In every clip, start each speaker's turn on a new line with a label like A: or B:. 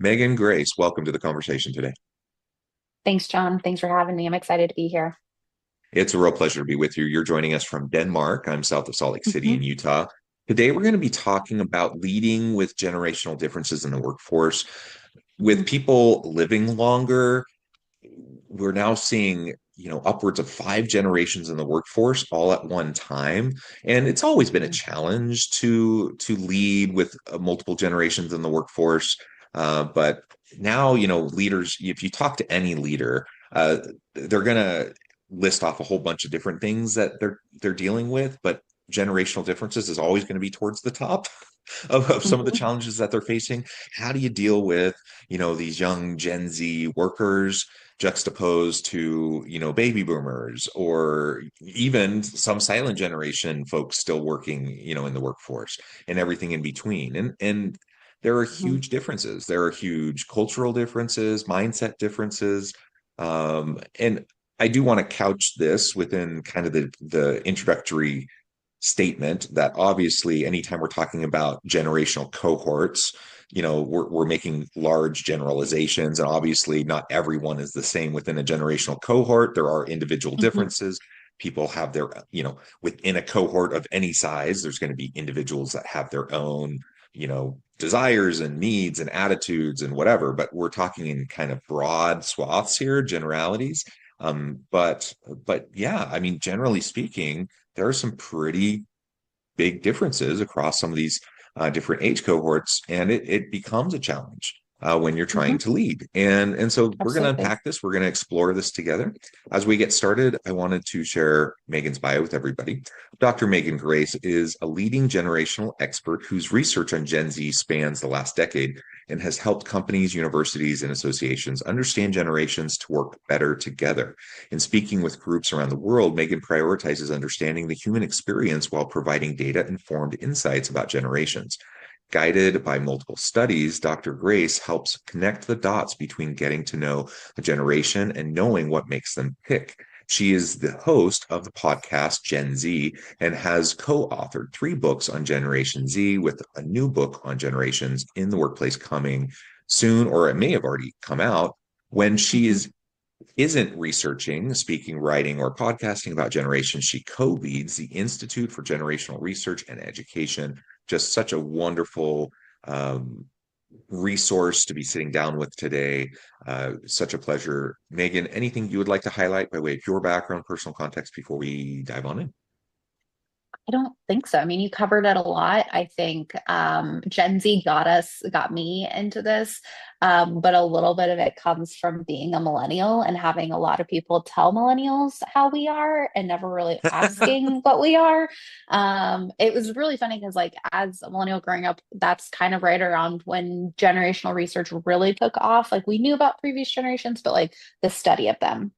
A: Meghan Grace, welcome to the conversation today.
B: Thanks, John. Thanks for having me. I'm excited to be here.
A: It's a real pleasure to be with you. You're joining us from Denmark. I'm south of Salt Lake City
B: hmm
A: in Utah. Today, we're going to be talking about leading with generational differences in the workforce. With people living longer, we're now seeing, upwards of 5 generations in the workforce all at one time. And it's always been a challenge to lead with multiple generations in the workforce. But now, leaders, if you talk to any leader, they're going to list off a whole bunch of different things that they're dealing with, but generational differences is always going to be towards the top of some of the
B: hmm
A: challenges that they're facing. How do you deal with, these young Gen Z workers juxtaposed to, baby boomers, or even some silent generation folks still working, in the workforce, and everything in between. And there are
B: hmm
A: huge differences. There are huge cultural differences, mindset differences. And I do want to couch this within kind of the introductory statement that obviously anytime we're talking about generational cohorts, we're making large generalizations, and obviously not everyone is the same within a generational cohort. There are individual
B: hmm
A: differences. People have their, within a cohort of any size, there's going to be individuals that have their own, desires and needs and attitudes and whatever, but we're talking in kind of broad swaths here, generalities. But yeah, I mean, generally speaking, there are some pretty big differences across some of these different age cohorts, and it becomes a challenge when you're trying
B: hmm
A: to lead. And so we're going to
B: Absolutely.
A: unpack this. We're going to explore this together. As we get started, I wanted to share Megan's bio with everybody. Dr. Meghan Grace is a leading generational expert whose research on Gen Z spans the last decade and has helped companies, universities, and associations understand generations to work better together. In speaking with groups around the world, Meghan prioritizes understanding the human experience while providing data-informed insights about generations. Guided by multiple studies, Dr. Grace helps connect the dots between getting to know a generation and knowing what makes them tick. She is the host of the podcast Gen Z and has co authored 3 books on Generation Z, with a new book on generations in the workplace coming soon, or it may have already come out. When she
B: hmm
A: isn't researching, speaking, writing, or podcasting about generations, she co leads the Institute for Generational Research and Education. Just such a wonderful um, resource to be sitting down with today. Such a pleasure. Megan, anything you would like to highlight by way of your background, personal context before we dive on in?
B: I don't think so. I mean, you covered it a lot. I think Gen Z got me into this, but a little bit of it comes from being a millennial and having a lot of people tell millennials how we are and never really asking what we are. It was really funny because, like, as a millennial growing up, that's kind of right around when generational research really took off. Like, we knew about previous generations, but like the study of them.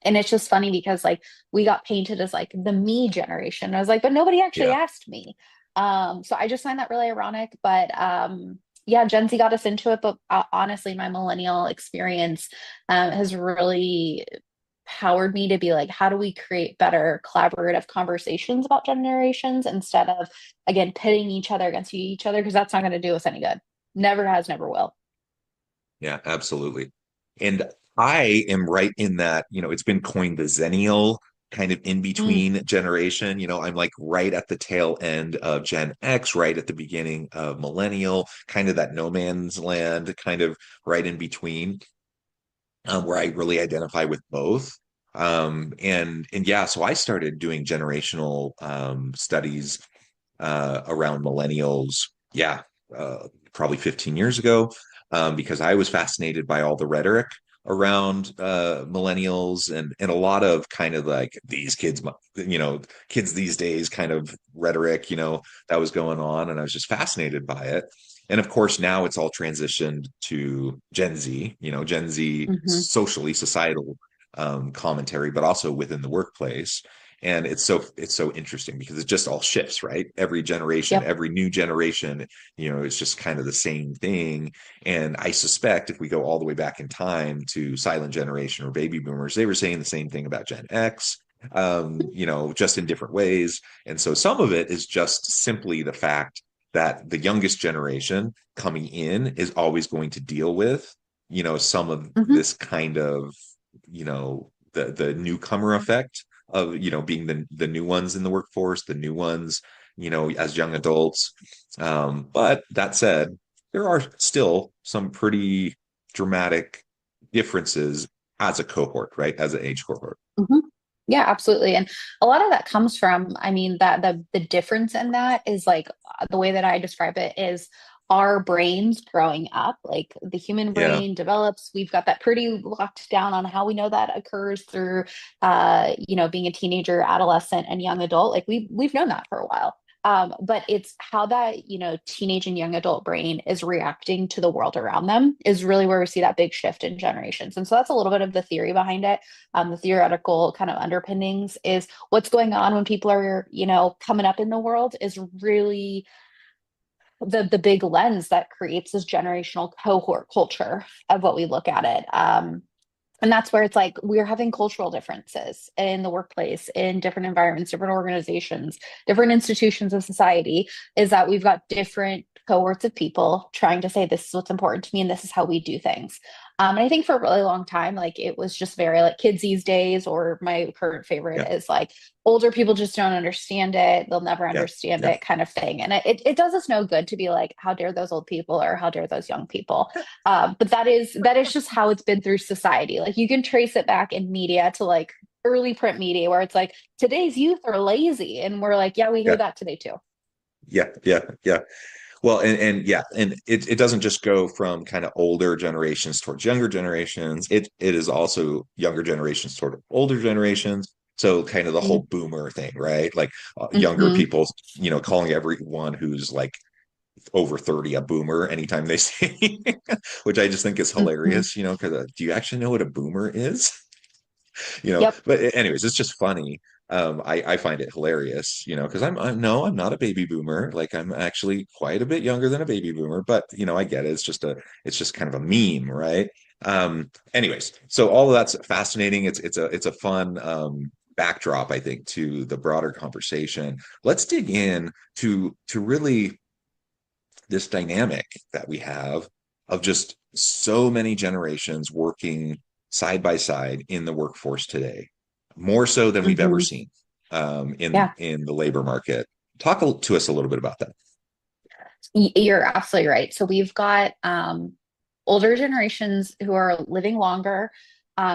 B: And it's just funny because like we got painted as like the me generation. I was like, but nobody actually
A: Yeah.
B: asked me. So I just find that really ironic. But yeah, Gen Z got us into it. But honestly, my millennial experience has really powered me to be like, how do we create better collaborative conversations about generations instead of, again, pitting each other against each other? Because that's not going to do us any good. Never has, never will.
A: Yeah, absolutely. And I am right in that, it's been coined the Zennial kind of in
B: Mm,
A: between generation. I'm like right at the tail end of Gen X, right at the beginning of Millennial, kind of that no man's land, kind of right in between, where I really identify with both. And yeah, so I started doing generational studies around millennials. Yeah, probably 15 years ago, because I was fascinated by all the rhetoric around millennials, and a lot of kind of like these kids, kids these days kind of rhetoric, that was going on, and I was just fascinated by it. And of course, now it's all transitioned to Gen Z, Gen Z
B: hmm
A: socially, societal commentary, but also within the workplace. And it's so interesting because it just all shifts, right? Every generation,
B: Yep.
A: every new generation, it's just kind of the same thing. And I suspect if we go all the way back in time to silent generation or baby boomers, they were saying the same thing about Gen X, just in different ways. And so some of it is just simply the fact that the youngest generation coming in is always going to deal with, some of
B: Hmm.
A: this kind of, the newcomer effect of, being the new ones in the workforce, the new ones, as young adults. But that said, there are still some pretty dramatic differences as a cohort, right? As an age cohort.
B: Hmm. Yeah, absolutely. And a lot of that comes from, I mean, that the difference in that is like the way that I describe it is our brains growing up, like the human
A: Yeah.
B: brain develops. We've got that pretty locked down on how we know that occurs through being a teenager, adolescent, and young adult. Like we've known that for a while. But it's how that, teenage and young adult brain is reacting to the world around them is really where we see that big shift in generations. And so that's a little bit of the theory behind it. The theoretical kind of underpinnings is what's going on when people are, coming up in the world is really the big lens that creates this generational cohort culture of what we look at it. And that's where it's like we're having cultural differences in the workplace, in different environments, different organizations, different institutions of society, is that we've got different cohorts of people trying to say, this is what's important to me and this is how we do things. And I think for a really long time, like it was just very like kids these days, or my current favorite
A: Yeah.
B: is like older people just don't understand it. They'll never
A: Yeah.
B: understand
A: Yeah.
B: it kind of thing. And it does us no good to be like, how dare those old people or how dare those young people. But that is just how it's been through society. Like you can trace it back in media to like early print media where it's like today's youth are lazy, and we're like, yeah, we hear
A: Yeah.
B: that today too.
A: Yeah. Yeah. Yeah. Well, and yeah, and it doesn't just go from kind of older generations towards younger generations. It is also younger generations toward older generations. So kind of the whole boomer thing, right? Like younger
B: Mm-hmm.
A: people, calling everyone who's like over 30 a boomer anytime they say, which I just think is
B: Hmm.
A: hilarious, because do you actually know what a boomer is?
B: Yep.
A: But anyways, it's just funny. I find it hilarious, because I'm no, I'm not a baby boomer. Like I'm actually quite a bit younger than a baby boomer, but I get it. It's just kind of a meme, right? Anyways, so all of that's fascinating. It's a fun backdrop, I think, to the broader conversation. Let's dig in to really this dynamic that we have of just so many generations working side by side in the workforce today, more so than we've ever
B: Hmm.
A: seen in
B: Yeah.
A: the labor market. Talk to us a little bit about that.
B: You're absolutely right. So we've got older generations who are living longer,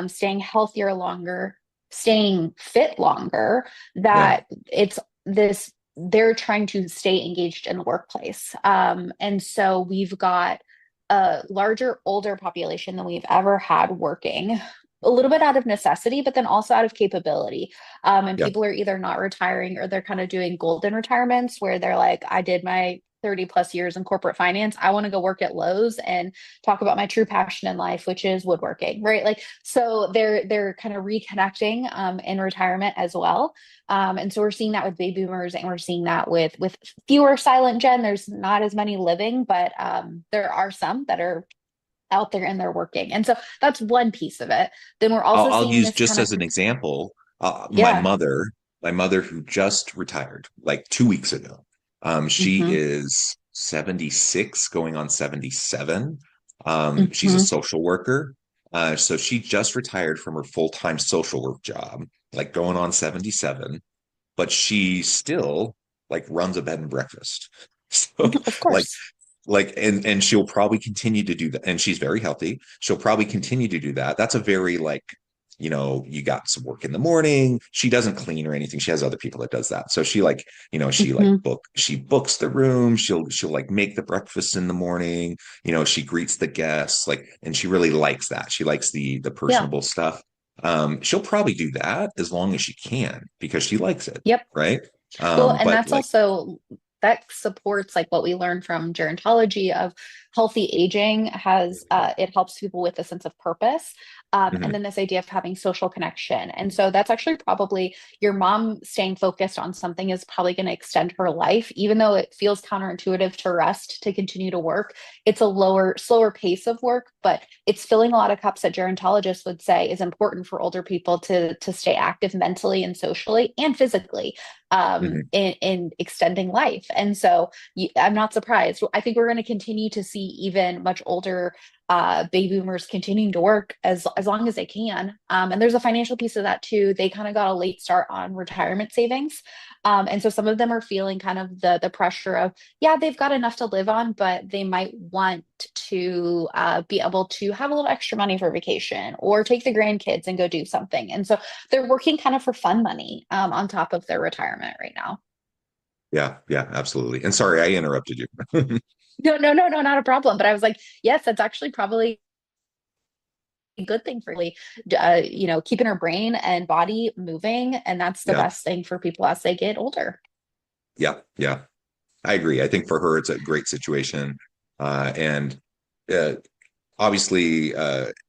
B: staying healthier longer, staying fit longer,
A: Yeah,
B: that it's this, they're trying to stay engaged in the workplace. And so we've got a larger, older population than we've ever had working. A little bit out of necessity, but then also out of capability. And
A: yeah,
B: people are either not retiring or they're kind of doing golden retirements where they're like, I did my 30 plus years in corporate finance. I want to go work at Lowe's and talk about my true passion in life, which is woodworking, right? Like, so they're kind of reconnecting in retirement as well. And so we're seeing that with baby boomers, and we're seeing that with fewer silent gen. There's not as many living, but there are some that are out there and they're working. And so that's one piece of it. Then we're
A: I'll,
B: also
A: I'll
B: seeing
A: use
B: this
A: just
B: kind of,
A: as an example,
B: yeah.
A: my mother who just retired like 2 weeks ago. She
B: Hmm.
A: is 76 going on 77. She's a
B: Hmm.
A: social worker. So she just retired from her full-time social work job, like going on 77, but she still like runs a bed and breakfast. So
B: Of
A: like
B: course.
A: and she'll probably continue to do that, and she's very healthy. She'll probably continue to do that. That's a very like, you got some work in the morning. She doesn't clean or anything. She has other people that does that. So she like,
B: Hmm.
A: she books the room. She'll like make the breakfast in the morning. She greets the guests, like, and she really likes that. She likes the
B: Yeah.
A: personable stuff. She'll probably do that as long as she can because she likes it,
B: Yep.
A: right?
B: Well, and
A: But
B: that's
A: like,
B: also that supports like what we learned from gerontology of healthy aging has it helps people with a sense of purpose. And
A: mhm,
B: then this idea of having social connection. And so that's actually probably your mom staying focused on something is probably going to extend her life, even though it feels counterintuitive to rest to continue to work. It's a lower, slower pace of work, but it's filling a lot of cups that gerontologists would say is important for older people to stay active mentally and socially and physically.
A: Mhm.
B: in extending life. And so I'm not surprised. I think we're going to continue to see even much older baby boomers continuing to work as long as they can. And there's a financial piece of that too. They kind of got a late start on retirement savings. And so some of them are feeling kind of the pressure of, yeah, they've got enough to live on, but they might want to be able to have a little extra money for vacation or take the grandkids and go do something. And so they're working kind of for fun money on top of their retirement right now.
A: Yeah, yeah, absolutely. And sorry, I interrupted you.
B: No, no, no, no, not a problem. But I was like, yes, that's actually probably a good thing for Lee, keeping her brain and body moving. And that's the
A: Yeah,
B: best thing for people as they get older.
A: yeah, yeah. I agree. I think for her, it's a great situation. And uh, obviously,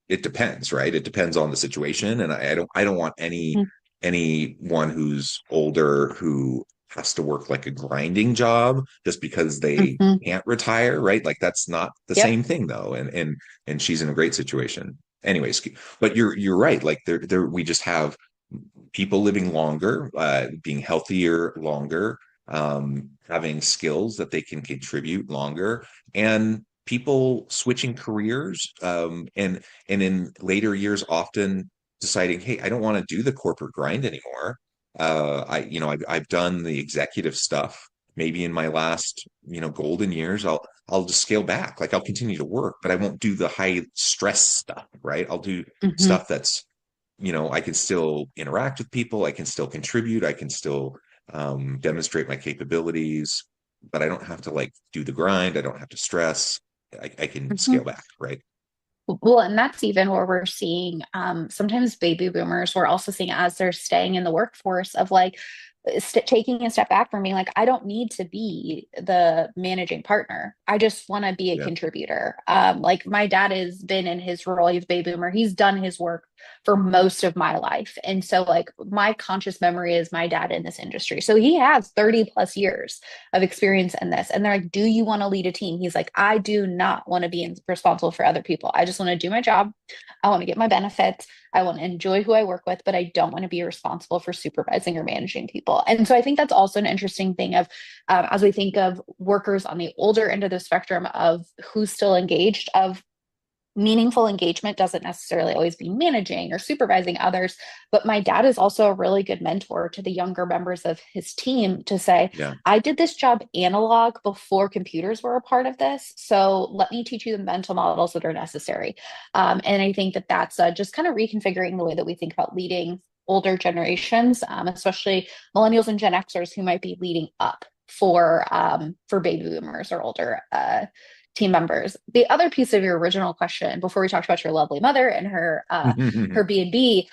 A: it depends, right? It depends on the situation. And I don't want anyone who's older who has to work like a grinding job just because they
B: Mm-hmm.
A: can't retire, right? Like that's not the
B: Yep.
A: same thing though. And she's in a great situation. Anyways, but you're right. Like there we just have people living longer, being healthier longer, having skills that they can contribute longer, and people switching careers, and in later years often deciding, hey, I don't want to do the corporate grind anymore. I've done the executive stuff. Maybe in my last, golden years, I'll just scale back. Like I'll continue to work, but I won't do the high stress stuff, right? I'll do
B: Mm-hmm.
A: stuff that's I can still interact with people, I can still contribute, I can still demonstrate my capabilities, but I don't have to like do the grind. I don't have to stress. I can
B: Mm-hmm.
A: scale back, right?
B: Well, and that's even where we're seeing sometimes baby boomers, we're also seeing as they're staying in the workforce of like taking a step back from being like, I don't need to be the managing partner. I just want to be a
A: Yeah.
B: contributor. Like my dad has been in his role, he's a baby boomer, he's done his work for most of my life. And so, like, my conscious memory is my dad in this industry. So he has 30 plus years of experience in this. And they're like, do you want to lead a team? He's like, I do not want to be responsible for other people. I just want to do my job. I want to get my benefits. I want to enjoy who I work with, but I don't want to be responsible for supervising or managing people. And so I think that's also an interesting thing of as we think of workers on the older end of the spectrum of who's still engaged, of meaningful engagement doesn't necessarily always be managing or supervising others, but my dad is also a really good mentor to the younger members of his team to say,
A: Yeah.
B: I did this job analog before computers were a part of this. So let me teach you the mental models that are necessary. And I think that that's just kind of reconfiguring the way that we think about leading older generations, especially millennials and Gen Xers who might be leading up for baby boomers or older team members. The other piece of your original question, before we talked about your lovely mother and her B&B,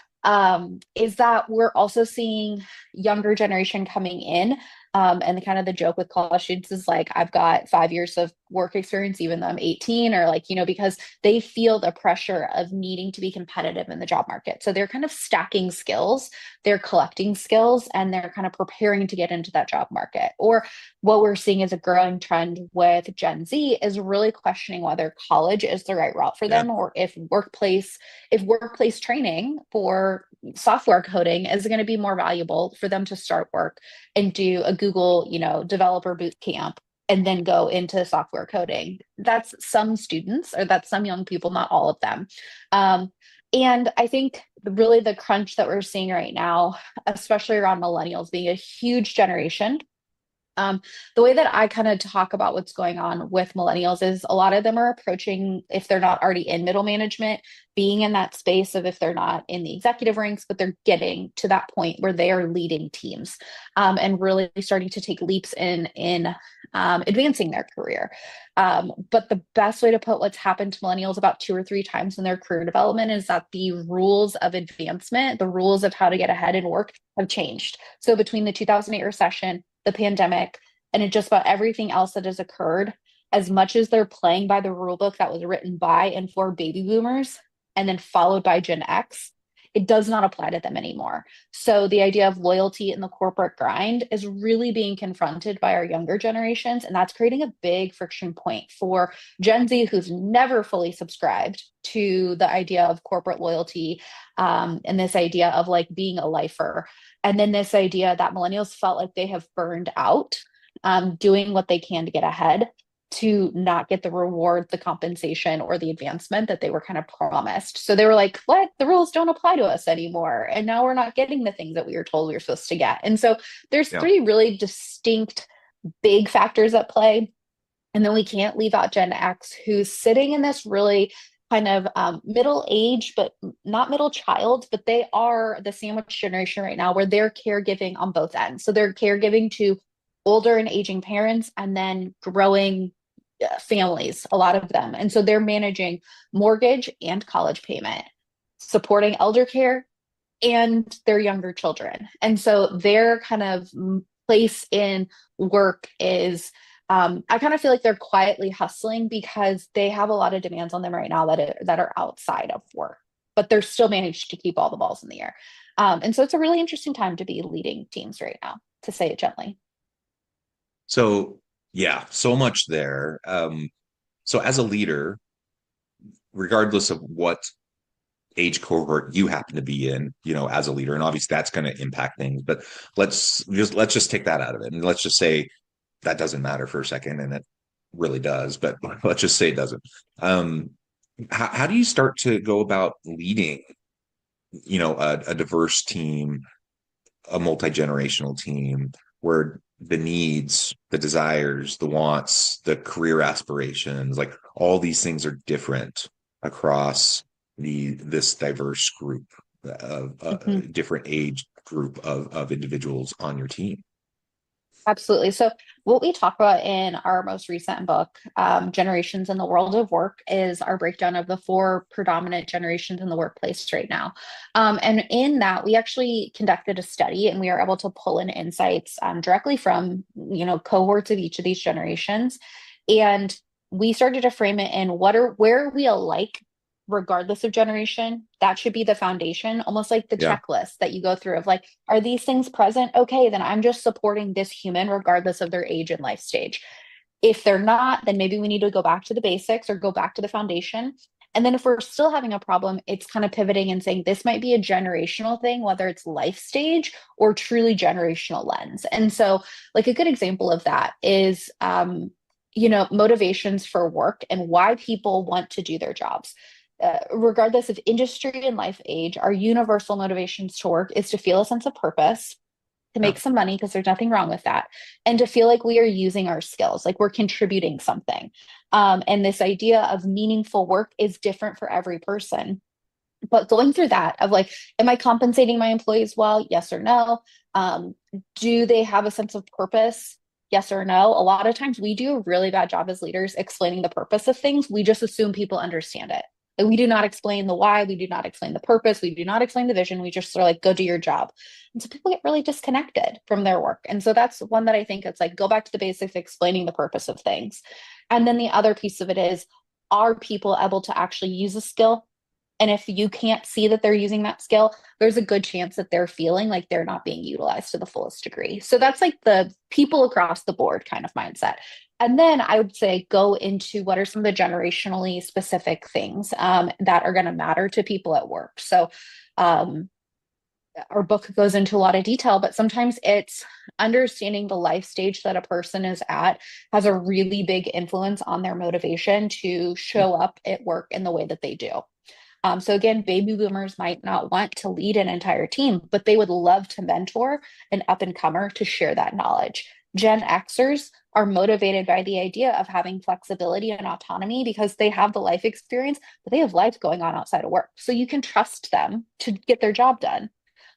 B: is that we're also seeing younger generation coming in. And the kind of the joke with college students is like, I've got 5 years of work experience, even though I'm 18, or like, because they feel the pressure of needing to be competitive in the job market. So they're kind of stacking skills, they're collecting skills, and they're kind of preparing to get into that job market. Or what we're seeing as a growing trend with Gen Z is really questioning whether college is the right route for
A: Yeah.
B: them, or if workplace training for software coding is going to be more valuable for them to start work and do a Google, developer boot camp and then go into software coding. That's some students, or that's some young people, not all of them. Um, and I think really the crunch that we're seeing right now, especially around millennials being a huge generation, the way that I kind of talk about what's going on with millennials is a lot of them are approaching, if they're not already in middle management, being in that space of if they're not in the executive ranks, but they're getting to that point where they are leading teams and really starting to take leaps in advancing their career. But the best way to put what's happened to millennials about 2 or 3 times in their career development is that the rules of advancement, the rules of how to get ahead in work have changed. So between the 2008 recession, the pandemic, and just about everything else that has occurred, as much as they're playing by the rule book that was written by and for baby boomers and then followed by Gen X, it does not apply to them anymore. So the idea of loyalty in the corporate grind is really being confronted by our younger generations. And that's creating a big friction point for Gen Z, who's never fully subscribed to the idea of corporate loyalty and this idea of like being a lifer. And then this idea that millennials felt like they have burned out, doing what they can to get ahead, to not get the reward, the compensation, or the advancement that they were kind of promised. So they were like, what? The rules don't apply to us anymore. And now we're not getting the things that we were told we were supposed to get. And so there's
A: Yeah.
B: three really distinct big factors at play. And then we can't leave out Gen X, who's sitting in this really kind of middle age, but not middle child, but they are the sandwich generation right now where they're caregiving on both ends. So they're caregiving to older and aging parents and then growing families, a lot of them. And so they're managing mortgage and college payment, supporting elder care and their younger children. And so their kind of place in work is I kind of feel like they're quietly hustling because they have a lot of demands on them right now that are outside of work, but they're still managed to keep all the balls in the air. And so it's a really interesting time to be leading teams right now, to say it gently.
A: So yeah, so much there. So as a leader, regardless of what age cohort you happen to be in, as a leader, and obviously that's going to impact things, but let's just take that out of it. And let's just say that doesn't matter for a second. And it really does, but let's just say it doesn't. How do you start to go about leading, a diverse team, a multi-generational team where the needs, the desires, the wants, the career aspirations, like all these things are different across this diverse group of
B: Mhm.
A: different age group of individuals on your team?
B: Absolutely. So, what we talk about in our most recent book, Generations in the World of Work, is our breakdown of the four predominant generations in the workplace right now. And in that, we actually conducted a study and we are able to pull in insights directly from, cohorts of each of these generations. And we started to frame it in where are we alike regardless of generation. That should be the foundation, almost like the
A: Yeah.
B: checklist that you go through of like, are these things present? Okay, then I'm just supporting this human regardless of their age and life stage. If they're not, then maybe we need to go back to the basics or go back to the foundation. And then if we're still having a problem, it's kind of pivoting and saying this might be a generational thing, whether it's life stage or truly generational lens. And so, like a good example of that is, motivations for work and why people want to do their jobs. Regardless of industry and life age, our universal motivations to work is to feel a sense of purpose, to
A: Yeah.
B: make some money, because there's nothing wrong with that, and to feel like we are using our skills, like we're contributing something. And this idea of meaningful work is different for every person. But going through that of like, am I compensating my employees well? Yes or no? Do they have a sense of purpose? Yes or no? A lot of times we do a really bad job as leaders explaining the purpose of things. We just assume people understand it. And we do not explain the why. We do not explain the purpose. We do not explain the vision. We just sort of like go do your job. And so people get really disconnected from their work. And so that's one that I think it's like go back to the basics, explaining the purpose of things. And then the other piece of it is, are people able to actually use a skill? And if you can't see that they're using that skill, there's a good chance that they're feeling like they're not being utilized to the fullest degree. So that's like the people across the board kind of mindset. And then I would say go into what are some of the generationally specific things that are going to matter to people at work. So um, our book goes into a lot of detail, but sometimes it's understanding the life stage that a person is at has a really big influence on their motivation to show up at work in the way that they do. So again, baby boomers might not want to lead an entire team, but they would love to mentor an up and comer to share that knowledge. Gen Xers are motivated by the idea of having flexibility and autonomy because they have the life experience, but they have life going on outside of work. So you can trust them to get their job done.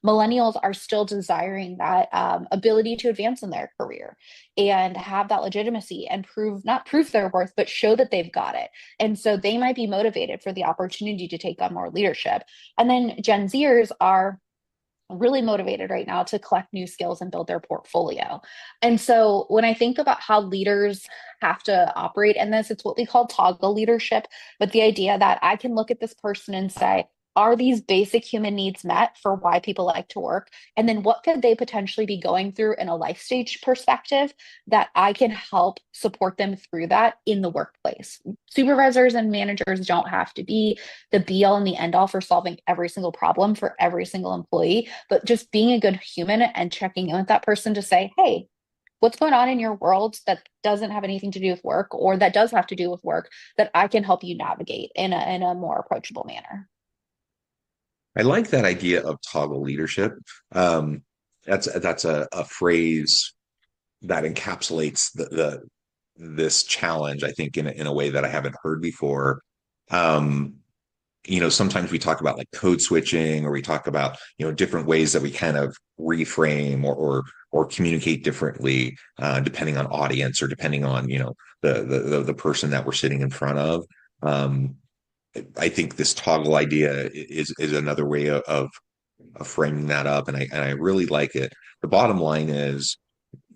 B: Millennials are still desiring that ability to advance in their career and have that legitimacy and not prove their worth, but show that they've got it. And so they might be motivated for the opportunity to take on more leadership. And then Gen Zers are really motivated right now to collect new skills and build their portfolio. And so when I think about how leaders have to operate in this, it's what we call toggle leadership. But the idea that I can look at this person and say, are these basic human needs met for why people like to work? And then what could they potentially be going through in a life stage perspective that I can help support them through that in the workplace? Supervisors and managers don't have to be the be all and the end all for solving every single problem for every single employee, but just being a good human and checking in with that person to say, hey, what's going on in your world that doesn't have anything to do with work or that does have to do with work that I can help you navigate in a more approachable manner.
A: I like that idea of toggle leadership. Um, that's a phrase that encapsulates the this challenge, I think, in a way that I haven't heard before. Um, sometimes we talk about like code switching, or we talk about, different ways that we kind of reframe or communicate differently, depending on audience or depending on, the person that we're sitting in front of. Um, I think this toggle idea is another way of framing that up, and I really like it. The bottom line is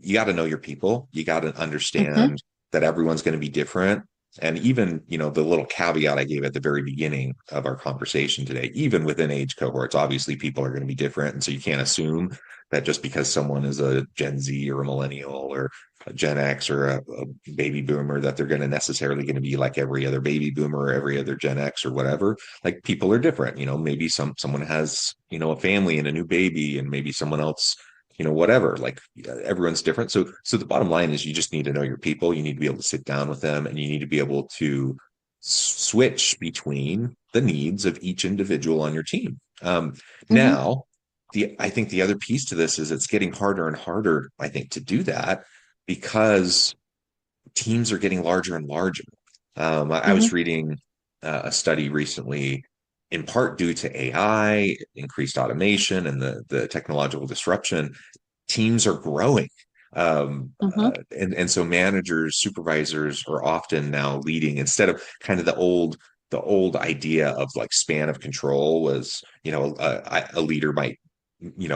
A: you got to know your people. You got to
B: Mm-hmm,
A: understand that everyone's going to be different. And even, the little caveat I gave at the very beginning of our conversation today, even within age cohorts, obviously people are going to be different. And so you can't assume that just because someone is a Gen Z or a millennial or a Gen X or a baby boomer, that they're going to necessarily going to be like every other baby boomer or every other Gen X or whatever. Like people are different. Maybe someone has, a family and a new baby, and maybe someone else, whatever. Like everyone's different. So the bottom line is you just need to know your people. You need to be able to sit down with them, and you need to be able to switch between the needs of each individual on your team.
B: mm-hmm,
A: Now, I think the other piece to this is it's getting harder and harder, I think, to do that because teams are getting larger and larger. I
B: mm-hmm,
A: was reading a study recently, in part due to AI, increased automation, and the technological disruption. Teams are growing,
B: mm-hmm,
A: and so managers, supervisors are often now leading instead of kind of the old idea of like span of control was, a leader might,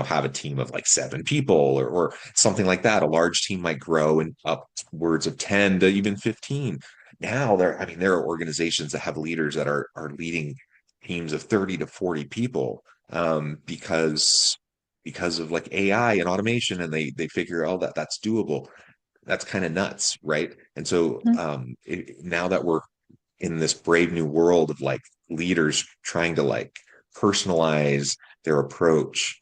A: have a team of like 7 people, or something like that. A large team might grow in upwards of 10 to even 15. Now there are organizations that have leaders that are leading teams of 30 to 40 people, because of like AI and automation, and they figure, oh, that's doable. That's kind of nuts, right? And so now that we're in this brave new world of like leaders trying to like personalize their approach,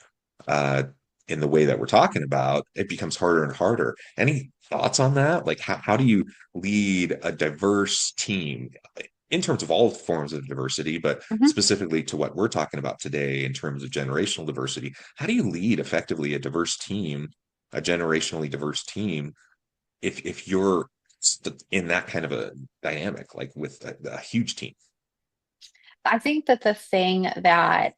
A: uh, in the way that we're talking about, it becomes harder and harder. Any thoughts on that? Like how do you lead a diverse team in terms of all forms of diversity, but
B: mm-hmm.
A: specifically to what we're talking about today in terms of generational diversity? How do you lead effectively a diverse team, a generationally diverse team, if you're in that kind of a dynamic, like with a huge team?
B: I think that the thing that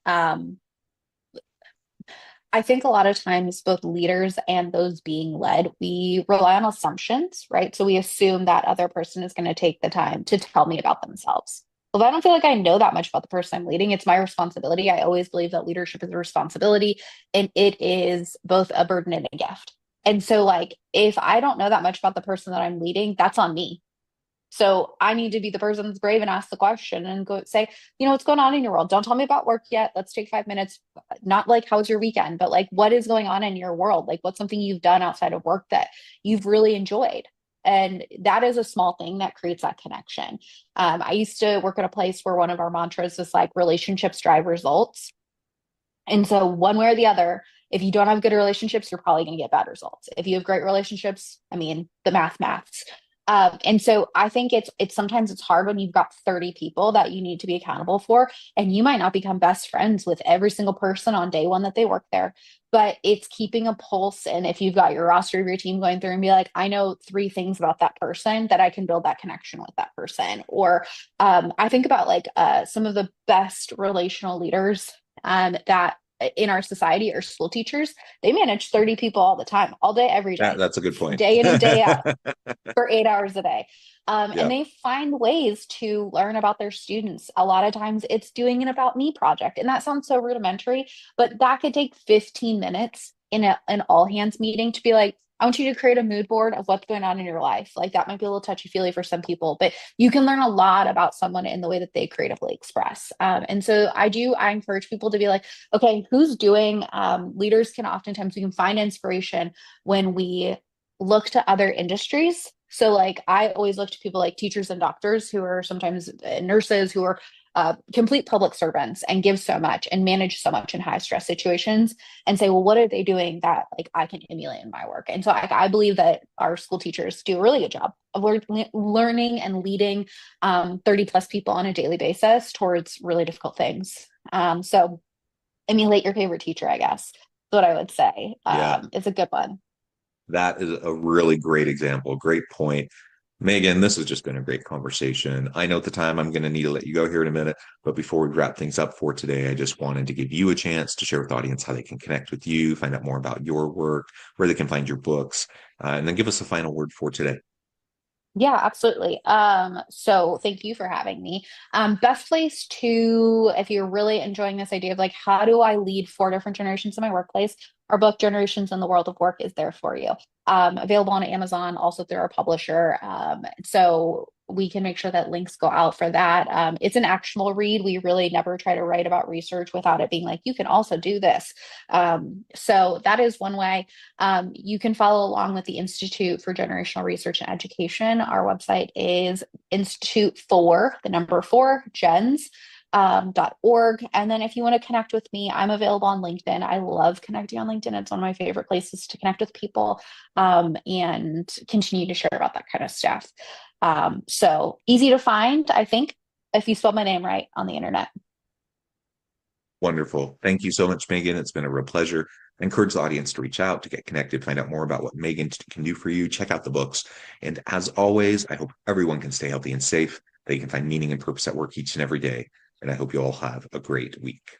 B: I think a lot of times, both leaders and those being led, we rely on assumptions, right? So we assume that other person is going to take the time to tell me about themselves. Well, if I don't feel like I know that much about the person I'm leading, it's my responsibility. I always believe that leadership is a responsibility, and it is both a burden and a gift. And so, like, if I don't know that much about the person that I'm leading, that's on me. So I need to be the person that's brave and ask the question and go say, what's going on in your world? Don't tell me about work yet. Let's take 5 minutes. Not like, how's your weekend, but like, what is going on in your world? Like, what's something you've done outside of work that you've really enjoyed? And that is a small thing that creates that connection. I used to work at a place where one of our mantras was like, relationships drive results. And so, one way or the other, if you don't have good relationships, you're probably going to get bad results. If you have great relationships, I mean, the maths. And so I think it's sometimes it's hard when you've got 30 people that you need to be accountable for, and you might not become best friends with every single person on day one that they work there. But it's keeping a pulse. And if you've got your roster of your team going through and be like, I know 3 things about that person that I can build that connection with that person. Or I think about like some of the best relational leaders that in our society are school teachers. They manage 30 people all the time, all day, every day,
A: That's a good point.
B: day in and day out for 8 hours a day. And
A: Yeah.
B: they find ways to learn about their students. A lot of times it's doing an about me project. And that sounds so rudimentary, but that could take 15 minutes in an all hands meeting to be like, I want you to create a mood board of what's going on in your life. Like that might be a little touchy feely for some people, but you can learn a lot about someone in the way that they creatively express. And so I encourage people to be like, okay, who's doing, leaders can oftentimes, we can find inspiration when we look to other industries. So like I always look to people like teachers and doctors who are sometimes nurses who are complete public servants and give so much and manage so much in high stress situations and say, well, what are they doing that like I can emulate in my work? And so I believe that our school teachers do a really good job of learning and leading 30 plus people on a daily basis towards really difficult things. So emulate your favorite teacher, I guess. That's what I would say.
A: Yeah,
B: It's a good one.
A: that is a really great example. Great point. Megan, this has just been a great conversation. I know at the time I'm going to need to let you go here in a minute, but before we wrap things up for today, I just wanted to give you a chance to share with the audience how they can connect with you, find out more about your work, where they can find your books, and then give us a final word for today.
B: Yeah, absolutely. So thank you for having me. Best place to, if you're really enjoying this idea of like, how do I lead four different generations in my workplace? Our book, Generations in the World of Work, is there for you. Available on Amazon, also through our publisher. So we can make sure that links go out for that. It's an actionable read. We really never try to write about research without it being like, you can also do this. So that is one way. You can follow along with the Institute for Generational Research and Education. Our website is Institute for the number four, gens. .org. And then if you want to connect with me, I'm available on LinkedIn. I love connecting on LinkedIn. It's one of my favorite places to connect with people and continue to share about that kind of stuff. So easy to find, I think, if you spell my name right on the internet.
A: Wonderful. Thank you so much, Megan. It's been a real pleasure. I encourage the audience to reach out, to get connected, find out more about what Megan can do for you. Check out the books. And as always, I hope everyone can stay healthy and safe. They can find meaning and purpose at work each and every day. And I hope you all have a great week.